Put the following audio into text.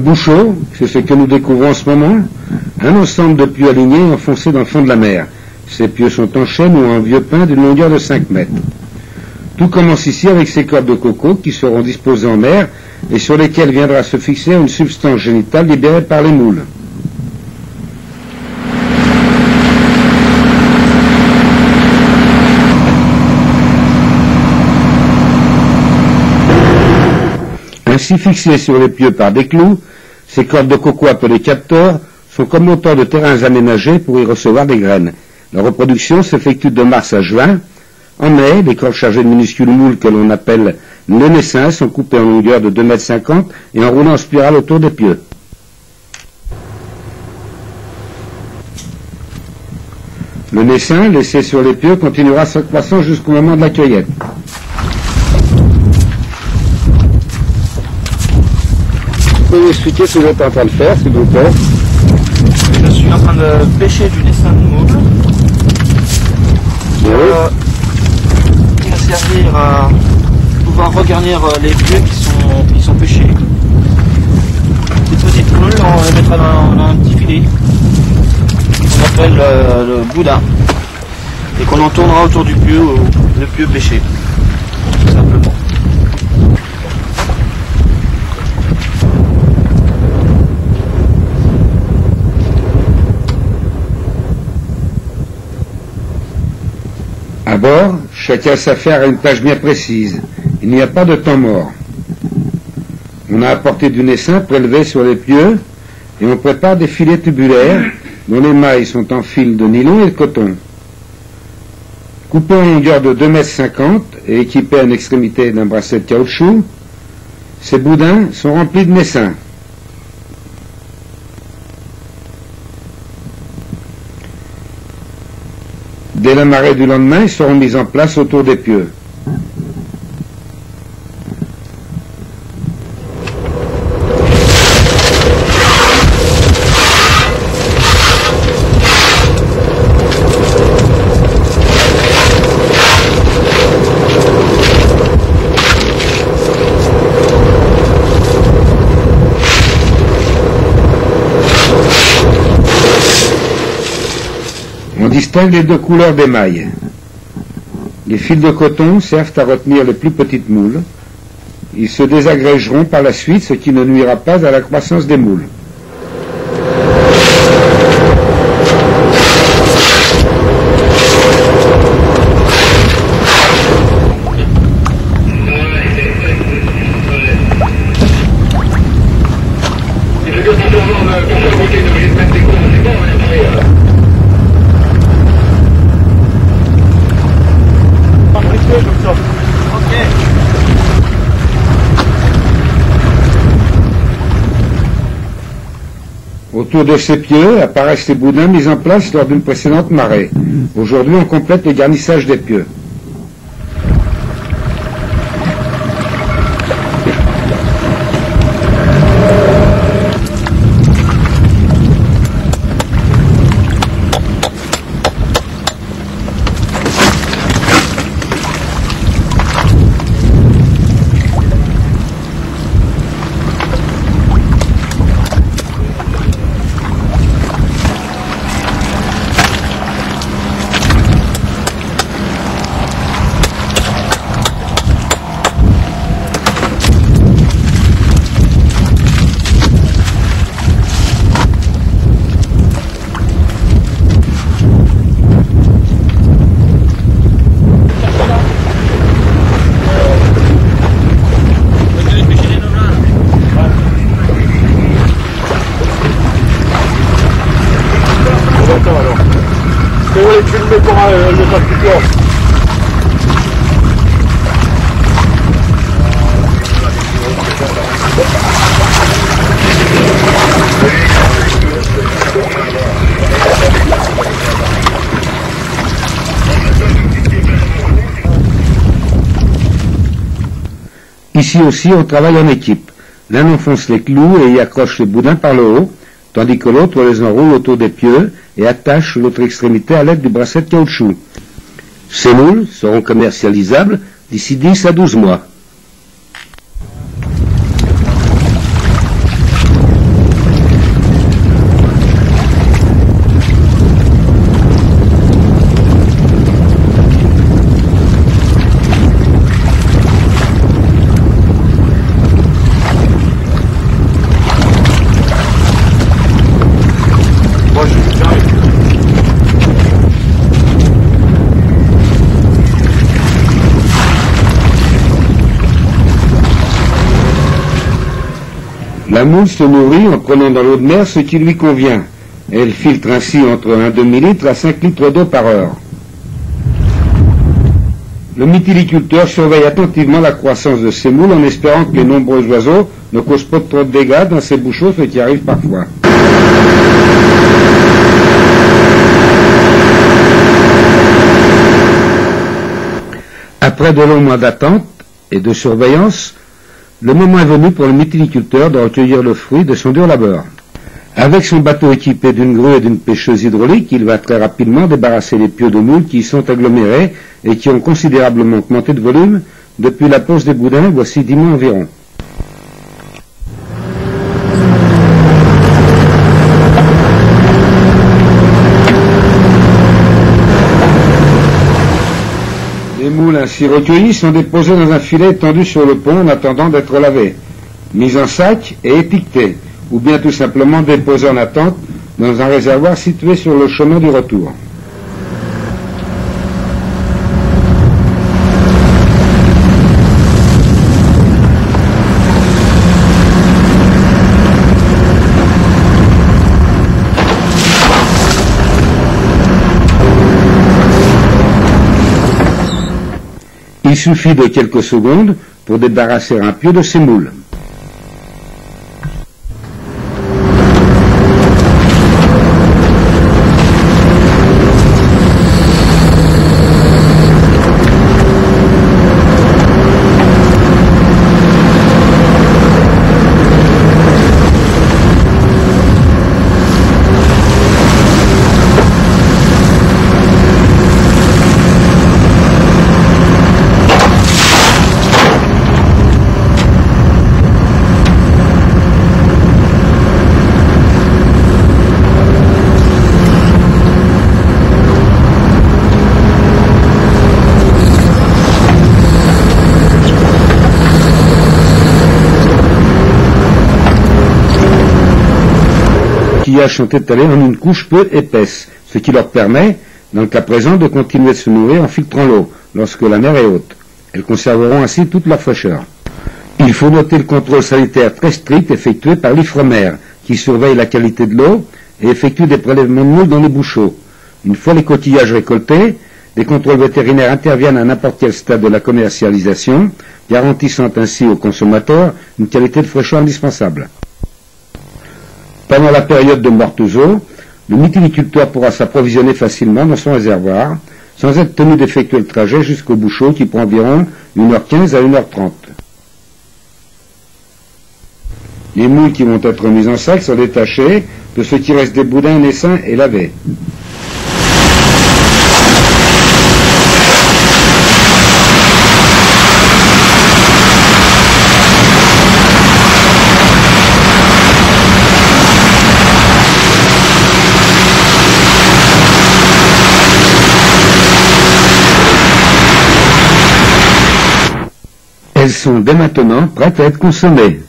bouchot, c'est ce que nous découvrons en ce moment, un ensemble de pieux alignés enfoncés dans le fond de la mer. Ces pieux sont en chêne ou en vieux pin d'une longueur de 5 mètres. Tout commence ici avec ces cordes de coco qui seront disposées en mer et sur lesquelles viendra se fixer une substance génitale libérée par les moules. Ainsi fixées sur les pieux par des clous, ces cordes de coco appelées capteurs sont comme autant de terrains aménagés pour y recevoir des graines. La reproduction s'effectue de mars à juin. En mai, les cordes chargées de minuscules moules que l'on appelle les naissins sont coupées en longueur de 2,50 m et enroulées en spirale autour des pieux. Le naissin, laissé sur les pieux, continuera sa croissance jusqu'au moment de la cueillette. Vous pouvez expliquer ce que vous êtes en train de faire, s'il vous plaît? Je suis en train de pêcher du naissin de moule. Qui va servir à pouvoir regarnir les pieux qui sont pêchés. Ces petites moules, on les mettra dans un petit filet qu'on appelle le boudin et qu'on en tournera autour du pieu, le pieu pêché, tout simplement. À bord, chacun s'affaire à une tâche bien précise. Il n'y a pas de temps mort. On a apporté du naissin prélevé sur les pieux et on prépare des filets tubulaires dont les mailles sont en fil de nylon et de coton. Coupés en longueur de 2,50 m et équipés à une extrémité d'un bracelet de caoutchouc, ces boudins sont remplis de naissin. Dès la marée du lendemain, ils seront mis en place autour des pieux. On distingue les deux couleurs des mailles. Les fils de coton servent à retenir les plus petites moules. Ils se désagrégeront par la suite, ce qui ne nuira pas à la croissance des moules. Autour de ces pieux apparaissent les boudins mis en place lors d'une précédente marée. Aujourd'hui, on complète le garnissage des pieux. Ici aussi, on travaille en équipe. L'un enfonce les clous et y accroche les boudins par le haut, tandis que l'autre les enroule autour des pieux et attache l'autre extrémité à l'aide du bracelet de caoutchouc. Ces moules seront commercialisables d'ici 10 à 12 mois. La moule se nourrit en prenant dans l'eau de mer ce qui lui convient. Elle filtre ainsi entre un demi-litre à 5 litres d'eau par heure. Le mytiliculteur surveille attentivement la croissance de ces moules en espérant que les nombreux oiseaux ne causent pas trop de dégâts dans ces bouchots, ce qui arrive parfois. Après de longs mois d'attente et de surveillance, le moment est venu pour le mytiliculteur de recueillir le fruit de son dur labeur. Avec son bateau équipé d'une grue et d'une pêcheuse hydraulique, il va très rapidement débarrasser les pieux de moules qui y sont agglomérés et qui ont considérablement augmenté de volume depuis la pose des boudins, voici 10 mois environ. Les moules ainsi recueillis sont déposés dans un filet tendu sur le pont en attendant d'être lavés, mis en sac et étiquetés, ou bien tout simplement déposés en attente dans un réservoir situé sur le chemin du retour. Il suffit de quelques secondes pour débarrasser un pieu de ces moules. Les coquillages sont étalés en une couche peu épaisse, ce qui leur permet, dans le cas présent, de continuer de se nourrir en filtrant l'eau, lorsque la mer est haute. Elles conserveront ainsi toute leur fraîcheur. Il faut noter le contrôle sanitaire très strict effectué par l'Ifremer, qui surveille la qualité de l'eau et effectue des prélèvements de moules dans les bouchots. Une fois les coquillages récoltés, des contrôles vétérinaires interviennent à n'importe quel stade de la commercialisation, garantissant ainsi aux consommateurs une qualité de fraîcheur indispensable. Pendant la période de morte-aux-eaux, le mytiliculteur pourra s'approvisionner facilement dans son réservoir, sans être tenu d'effectuer le trajet jusqu'au bouchot qui prend environ 1h15 à 1h30. Les moules qui vont être mises en sac sont détachées de ce qui reste des boudins naissants et lavés. Elles sont dès maintenant prêtes à être consommées.